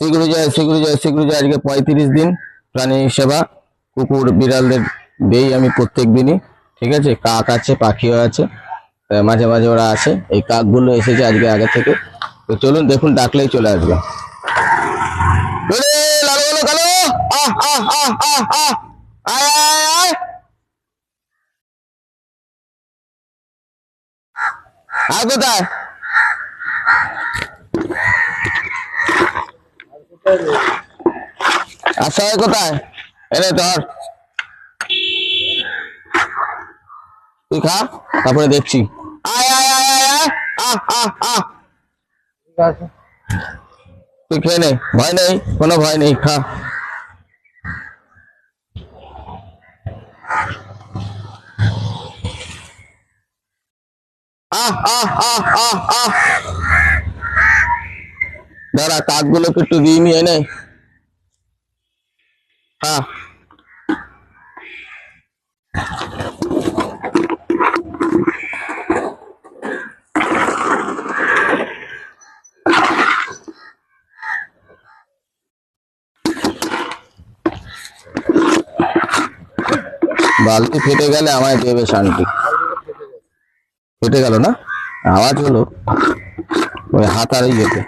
Security জয় আজকে 35 দিন প্রাণী সেবা কুকুর বিড়ালদের দেই আমি প্রত্যেক দিনই। ঠিক আছে, কাক আছে, পাখিও আছে, মাঝে মাঝে ওরা আসে। এই কাকগুলো এসেছে আজকে আগে থেকে। তো চলুন দেখুন, ডাকলেই চলে আসবে। আর কোথায় আচ্ছা কোথায় এনে ধর, তুই খা তারপরে দেখছি। আয় আয় আয় আয় আয় আহ আহ আহ ঠিক আছে, তুই খেয়ে নে, ভয় নেই, কোনো ভয় নেই, খা। আহ আহ আহ আহ আহ দাঁড়া, কাকগুলোকে একটু দিয়ে নিয়ে এনে খা। বালতি ফেটে গেলে আমায় দেবে শান্তি। ফেটে গেল না, আওয়াজ হলো ওই হাত আর যেতে,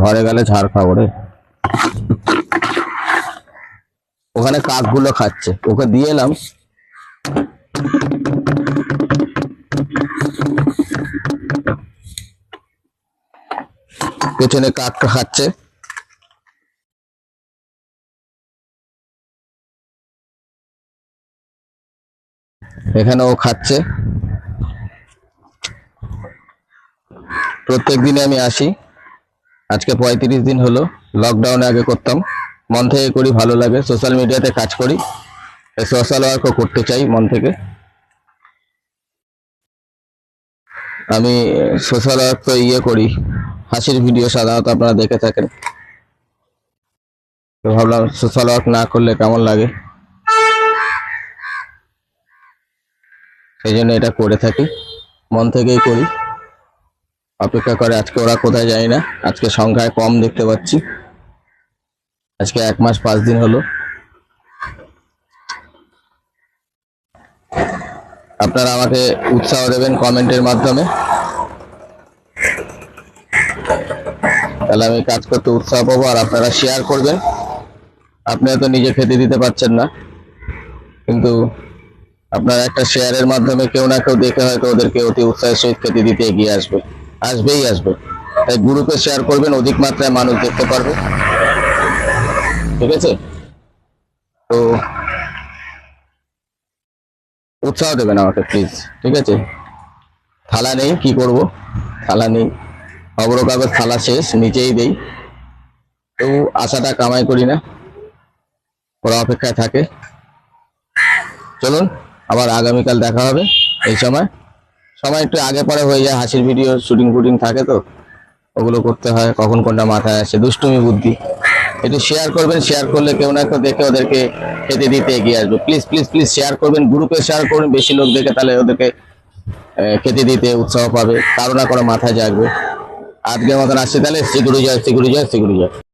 ঘরে গেলে ঝাড় খাবো রে। ওখানে কাকগুলো খাচ্ছে, ওকে দিয়ে এলাম। পেছনে কাকটা খাচ্ছে। এখানে ও খাচ্ছে। প্রত্যেক দিনে আমি আসি, আজকে 35 দিন হলো। লকডাউনে আগে করতাম, মন থেকে করি, ভালো লাগে। সোশ্যাল মিডিয়াতে কাজ করি, সোশ্যাল ওয়ার্কও করতে চাই মন থেকে। আমি সোশ্যাল ওয়ার্ক তো করি, হাসির ভিডিও সাধারণত আপনারা দেখে থাকেন। তো ভাবলাম সোশ্যাল ওয়ার্ক না করলে কেমন লাগে, সেই জন্য এটা করে থাকি, মন থেকেই করি। অপেক্ষা করে আজকে ওরা কোথায় যায় না, আজকে সংখ্যায় কম দেখতে পাচ্ছি। আজকে 1 মাস 5 দিন হলো। আপনারা আমাকে উৎসাহ দেবেন কমেন্টের মাধ্যমে, তাহলে আমি কাজ করতে উৎসাহ পাবো। আর আপনারা শেয়ার করবেন। আপনারা তো নিজে খেতে দিতে পারছেন না, কিন্তু আপনারা একটা শেয়ারের মাধ্যমে কেউ না কেউ দেখে হয়তো ওদেরকে অতি উৎসাহের সহিত খেতে দিতে এগিয়ে আসবে, আসবেই আসবে। তাই গ্রুপে শেয়ার করবেন, অধিক মাত্রায় মানুষ দেখতে পারবে। ঠিক আছে, তো উৎসাহ দেবেন আমাকে প্লিজ। ঠিক আছে, থালা নেই, কি করব, থালা নেই, খবর কাগজ থালা শেষ, নিচেই দেই। তো আশাটা কামাই করি না, ওরা অপেক্ষায় থাকে। চলুন, আবার আগামীকাল দেখা হবে এই সময় একটু আগে পরে হয়ে যায়, হাসির ভিডিও শুটিং ফুটিং থাকে, তো ওগুলো করতে হয়, কখন কোনটা মাথায় আসে, দুষ্টুমি বুদ্ধি। একটু শেয়ার করবেন, শেয়ার করলে কেউ না কেউ দেখে ওদেরকে খেতে দিতে এগিয়ে আসবে। প্লিজ প্লিজ প্লিজ শেয়ার করবেন, গ্রুপে শেয়ার করবেন, বেশি লোক দেখে, তাহলে ওদেরকে খেতে দিতে উৎসাহ পাবে, কারো না কারো মাথায় জাগবে। আজকের মতন আসছে, তাহলে সিকিউরিটি জয়।